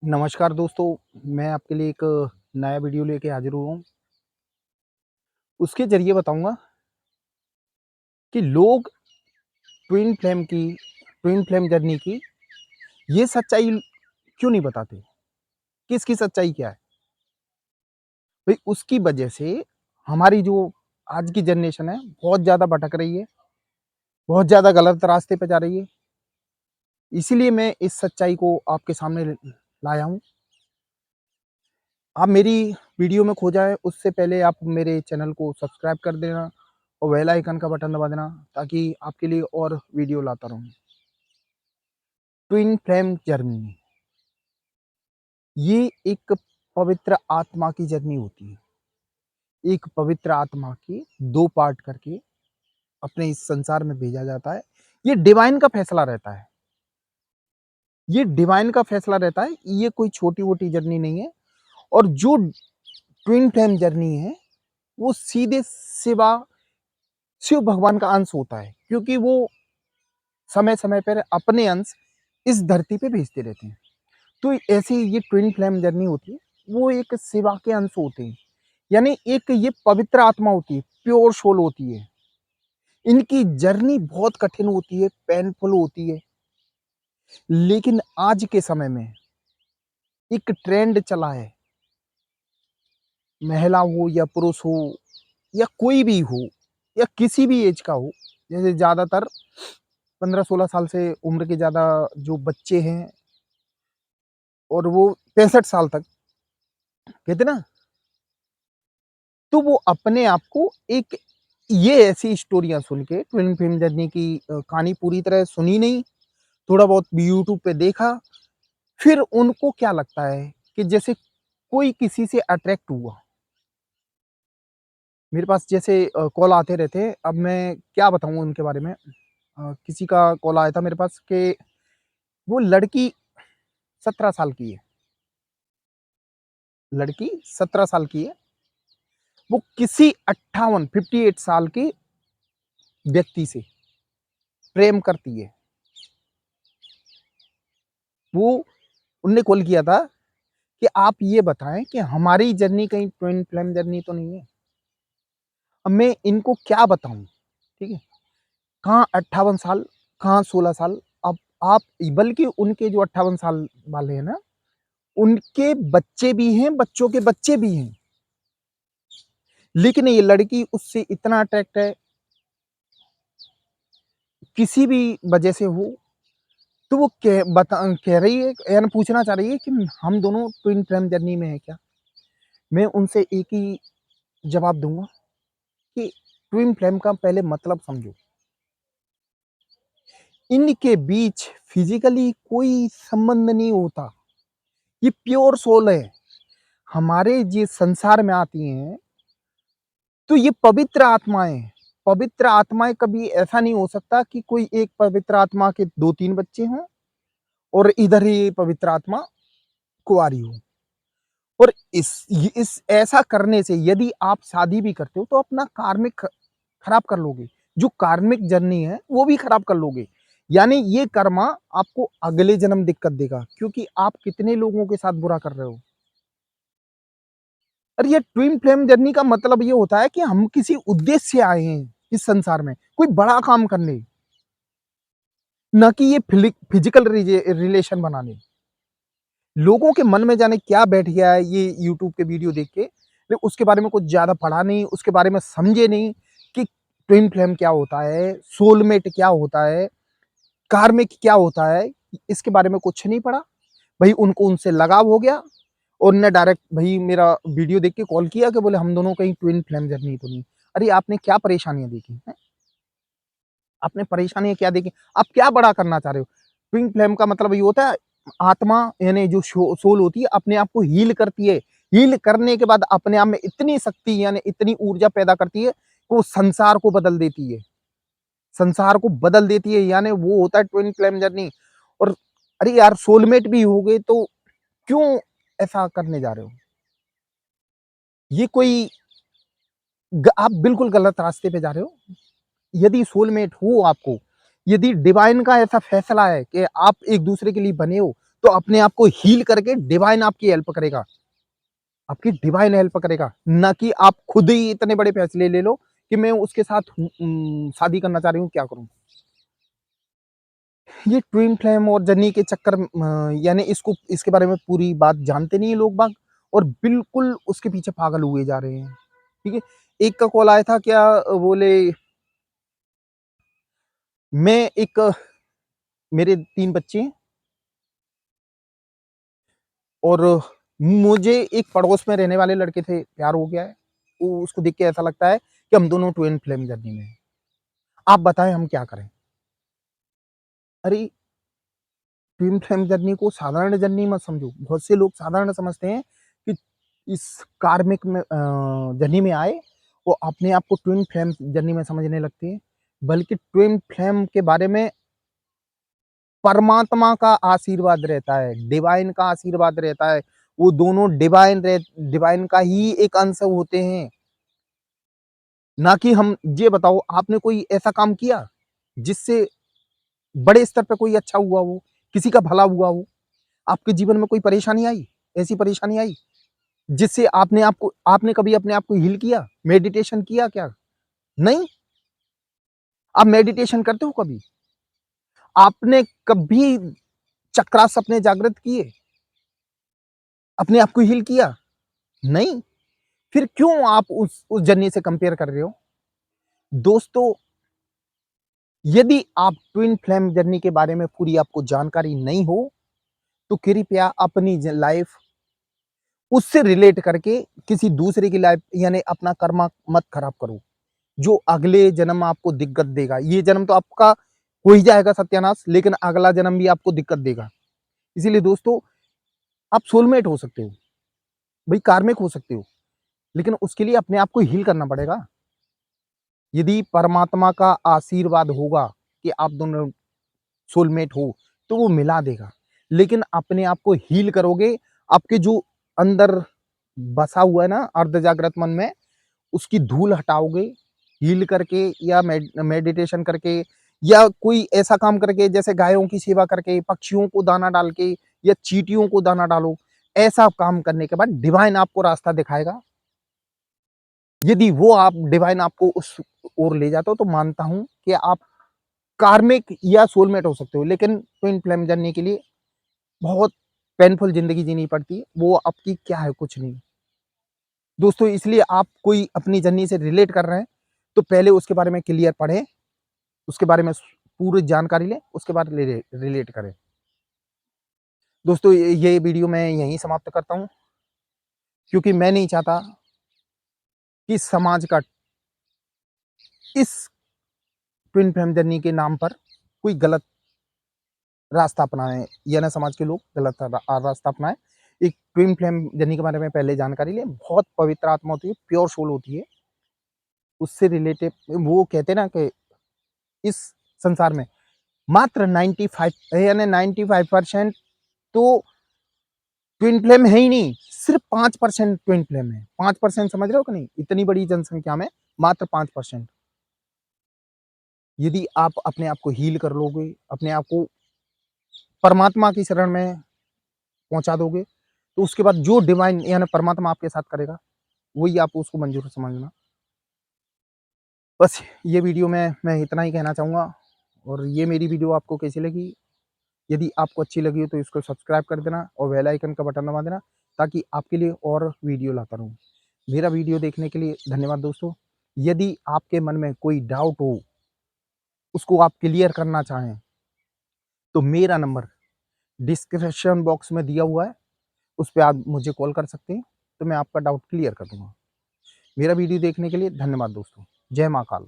नमस्कार दोस्तों, मैं आपके लिए एक नया वीडियो लेके हाज़िर हुआ हूँ। उसके ज़रिए बताऊँगा कि लोग ट्विन फ्लेम जर्नी की ये सच्चाई क्यों नहीं बताते? किसकी सच्चाई क्या है? भई उसकी वजह से हमारी जो आज की जनरेशन है, बहुत ज़्यादा भटक रही है, बहुत ज़्यादा गलत रास्ते पे जा रही है। इसीलिए मैं इस सच्चाई को आपके सामने ल लाया हूँ। आप मेरी वीडियो में खो जाएँ, उससे पहले आप मेरे चैनल को सब्सक्राइब कर देना और बेल आइकन का बटन दबा देना ताकि आपके लिए और वीडियो लाता रहूँ। ट्विन फ्लेम जर्नी ये एक पवित्र आत्मा की जर्नी होती है। एक पवित्र आत्मा के 2 पार्ट करके अपने इस संसार में भेजा जाता है। ये डिवाइन का फैसला रहता है। ये डिवाइन का फैसला रहता है, ये कोई छोटी-मोटी जर्नी नहीं है और जो ट्विन फ्लेम जर्नी है, वो सीधे शिव भगवान का अंश होता है क्योंकि वो समय-समय पर अपने अंश इस धरती पे भेजते रहते हैं। तो ऐसी ये ट्विन फ्लेम जर्नी होती है, वो एक शिवा के अंश होते हैं। यानी एक ये पवित्र आत्मा होती है, प्योर सोल होती है। इनकी जर्नी बहुत कठिन होती है, पेनफुल होती है। लेकिन आज के समय में एक ट्रेंड चला है, महिला हो या पुरुष हो या कोई भी हो या किसी भी एज का हो, जैसे ज़्यादातर 15-16 साल से उम्र के ज़्यादा जो बच्चे हैं और वो 65 साल तक, कहते हैं ना, तो वो अपने आप को एक ये ऐसी स्टोरियाँ सुन के ट्विन फ्लेम जर्नी की कहानी पूरी तरह सुनी नहीं, थोड़ा बहुत भी यूट्यूब पे देखा, फिर उनको क्या लगता है कि जैसे कोई किसी से अट्रैक्ट हुआ। मेरे पास जैसे कॉल आते रहते हैं, अब मैं क्या बताऊँ उनके बारे में। किसी का कॉल आया था मेरे पास कि वो लड़की 17 साल की है, लड़की 17 साल की है, वो किसी 58 साल के व्यक्ति से प्रेम करती है। वो उनने कॉल किया था कि आप ये बताएँ कि हमारी जर्नी कहीं ट्विन फ्लेम जर्नी तो नहीं है? अब मैं इनको क्या बताऊँ, ठीक है? कहाँ 58 साल, कहाँ 16 साल, अब आप बल्कि उनके जो 58 साल वाले हैं ना, उनके बच्चे भी हैं, बच्चों के बच्चे भी हैं। लेकिन ये लड़की उससे इतना अट्रैक्ट है, किसी भी वजह से हो, तो वो कह रही है, यानी पूछना चाह रही है कि हम दोनों ट्विन फ्लेम जर्नी में हैं क्या? मैं उनसे एक ही जवाब दूँगा कि ट्विन फ्लेम का पहले मतलब समझो। इनके बीच फिज़िकली कोई संबंध नहीं होता। ये प्योर सोल है। हमारे ये संसार में आती हैं, तो ये पवित्र आत्माएँ हैं। पवित्र आत्माएँ कभी ऐसा नहीं हो सकता कि कोई एक पवित्र आत्मा के 2-3 बच्चे हों और इधर ही पवित्र आत्मा कुँवारी हो। और इस ऐसा करने से यदि आप शादी भी करते हो तो अपना कार्मिक खराब कर लोगे। जो कार्मिक जर्नी है वो भी खराब कर लोगे। यानी ये कर्मा आपको अगले जन्म दिक्कत देगा क्योंकि आप कितने लोगों के साथ बुरा कर रहे हो। और ये ट्विन फ्लेम जर्नी का मतलब ये होता है कि हम किसी उद्देश्य से आए हैं इस संसार में, कोई बड़ा काम करने, ना कि ये फिजिकल रिलेशन बनाने। लोगों के मन में जाने क्या बैठ गया है ये यूट्यूब के वीडियो देख के, वे उसके बारे में कुछ ज़्यादा पढ़ा नहीं, उसके बारे में समझे नहीं कि ट्विन फ्लेम क्या होता है, सोलमेट क्या होता है, कार्मिक क्या होता है, इसके बारे में कुछ नहीं पढ़ा। भई उनको उनसे लगाव हो गया और उन्होंने डायरेक्ट भई मेरा वीडियो देख के कॉल किया कि बोले हम दोनों कहीं ट्विन फ्लेम जर्नी तो नहीं। अरे आपने क्या परेशानियाँ देखी हैं? आपने परेशानियाँ क्या देखी? आप क्या बड़ा करना चाह रहे हो? ट्विन फ्लेम का मतलब ये होता है आत्मा यानी जो सोल होती है अपने आप को हील करती है। हील करने के बाद अपने आप में इतनी शक्ति यानी इतनी ऊर्जा पैदा करती है, कि वो संसार को बदल देती है। संसार को बदल देती है यानी वो होता है ट्विन फ्लेम जर्नी। और अरे यार सोलमेट भी हो गए तो क्यों ऐसा करने जा रहे हो? ये कोई आप बिल्कुल गलत रास्ते पे जा रहे हो। यदि सोलमेट हो आपको, यदि डिवाइन का ऐसा फैसला है कि आप एक दूसरे के लिए बने हो, तो अपने आप को हील करके डिवाइन आपकी हेल्प करेगा, आपकी डिवाइन हेल्प करेगा, ना कि आप खुद ही इतने बड़े फैसले ले लो कि मैं उसके साथ शादी करना चाह रही हूँ, क्या करूँ? ये ट्विन फ्लेम और जर्नी के चक्कर यानी इसको इसके बारे में पूरी बात जानते नहीं है लोग बाग और बिल्कुल उसके पीछे पागल हुए जा रहे हैं, ठीक है? एक का कॉल आया था क्या बोले मैं एक मेरे 3 बच्चे हैं और मुझे एक पड़ोस में रहने वाले लड़के से प्यार हो गया है। वो उसको देख के ऐसा लगता है कि हम दोनों ट्विन फ्लेम जर्नी में हैं। आप बताएँ हम क्या करें? अरे! ट्विन फ्लेम जर्नी को साधारण जर्नी मत समझो। बहुत से लोग साधारण समझते हैं कि इस कार्मिक में जर्नी में आए वो अपने आप को ट्विन फ्लेम जर्नी में समझने लगते हैं। बल्कि ट्विन फ्लेम के बारे में परमात्मा का आशीर्वाद रहता है, डिवाइन का आशीर्वाद रहता है। वो दोनों डिवाइन का ही एक अंश होते हैं। ना कि हम ये बताओ आपने कोई ऐसा काम किया जिससे बड़े स्तर पे कोई अच्छा हुआ हो, किसी का भला हुआ हो? आपके जीवन में कोई परेशानी आई? ऐसी परेशानी आई जिससे आपने कभी अपने आप को हील किया? मेडिटेशन किया क्या? नहीं? आप मेडिटेशन करते हो कभी? आपने कभी चक्रास अपने जागृत किए? अपने आप को हील किया? नहीं? फिर क्यों आप उस जर्नी से कंपेयर कर रहे हो? दोस्तों, यदि आप ट्विन फ्लेम जर्नी के बारे में पूरी आपको जानकारी नहीं हो, तो कृपया अपनी लाइफ उससे रिलेट करके किसी दूसरे की लाइफ यानी अपना कर्मा मत खराब करो, जो अगले जन्म आपको दिक्कत देगा। ये जन्म तो आपका हो ही जाएगा सत्यानाश, लेकिन अगला जन्म भी आपको दिक्कत देगा। इसीलिए दोस्तों, आप सोलमेट हो सकते हो, भाई कार्मिक हो सकते हो, लेकिन उसके लिए अपने आप को हील करना पड़ेगा। यदि परमात्मा का आशीर्वाद होगा कि आप दोनों सोलमेट हो, तो वो मिला देगा। लेकिन अपने आप को हील करोगे, आपके जो अंदर बसा हुआ है ना अर्ध जागृत मन में, उसकी धूल हटाओगे, हील करके या मेडिटेशन करके या कोई ऐसा काम करके जैसे गायों की सेवा करके, पक्षियों को दाना डाल के या चींटियों को दाना डालो। ऐसा काम करने के बाद डिवाइन आपको रास्ता दिखाएगा। यदि वो आप डिवाइन आपको उस ओर ले जाता हो, तो मानता हूँ कि आप कार्मिक या सोलमेट हो सकते हो, लेकिन ट्विन फ्लेम जर्नी के लिए बहुत पेनफुल ज़िंदगी जीनी पड़ती है। वो आपकी क्या है, कुछ नहीं। दोस्तों, इसलिए आप कोई अपनी जर्नी से रिलेट कर रहे हैं, तो पहले उसके बारे में क्लियर पढ़ें, उसके बारे में पूरी जानकारी लें, उसके बाद रिलेट करें। दोस्तों, ये वीडियो मैं यहीं समाप्त करता हूँ, क्योंकि मैं नहीं चाहता कि समाज का इस ट्विन फ्लेम जर्नी के नाम पर कोई गलत रास्ता अपनाएँ या ना समाज के लोग गलत रास्ता अपनाएँ। एक ट्विन फ्लेम जर्नी के बारे में पहले जानकारी लें, बहुत पवित्र आत्मा होती है, प्योर सोल होती है। उससे रिलेटेड वो कहते हैं ना कि इस संसार में मात्र 95 यानी 95% तो ट्विन फ्लेम है ही नहीं, सिर्फ 5% ट्विन फ्लेम है। 5% समझ रहे हो कि नहीं? इतनी बड़ी जनसंख्या में मात्र 5%। यदि आप अपने आप को हील कर लोगे, अपने आप को परमात्मा की शरण में पहुँचा दोगे, तो उसके बाद जो डिवाइन यानी परमात्मा आपके साथ करेगा, वही आप उसको मंज़ूर समझना। बस ये वीडियो में मैं इतना ही कहना चाहूँगा और ये मेरी वीडियो आपको कैसी लगी? यदि आपको अच्छी लगी हो तो इसको सब्सक्राइब कर देना और बेल आइकन का बटन दबा देना, ताकि आपके लिए और वीडियो लाता रहूँ। मेरा वीडियो देखने के लिए धन्यवाद दोस्तों। यदि आपके मन में कोई डाउट हो, उसको आप क्लियर करना चाहें, तो मेरा नंबर डिस्क्रिप्शन बॉक्स में दिया हुआ है, उस पे आप मुझे कॉल कर सकते हैं, तो मैं आपका डाउट क्लियर कर दूँगा। मेरा वीडियो देखने के लिए धन्यवाद दोस्तों। जय महाकाल।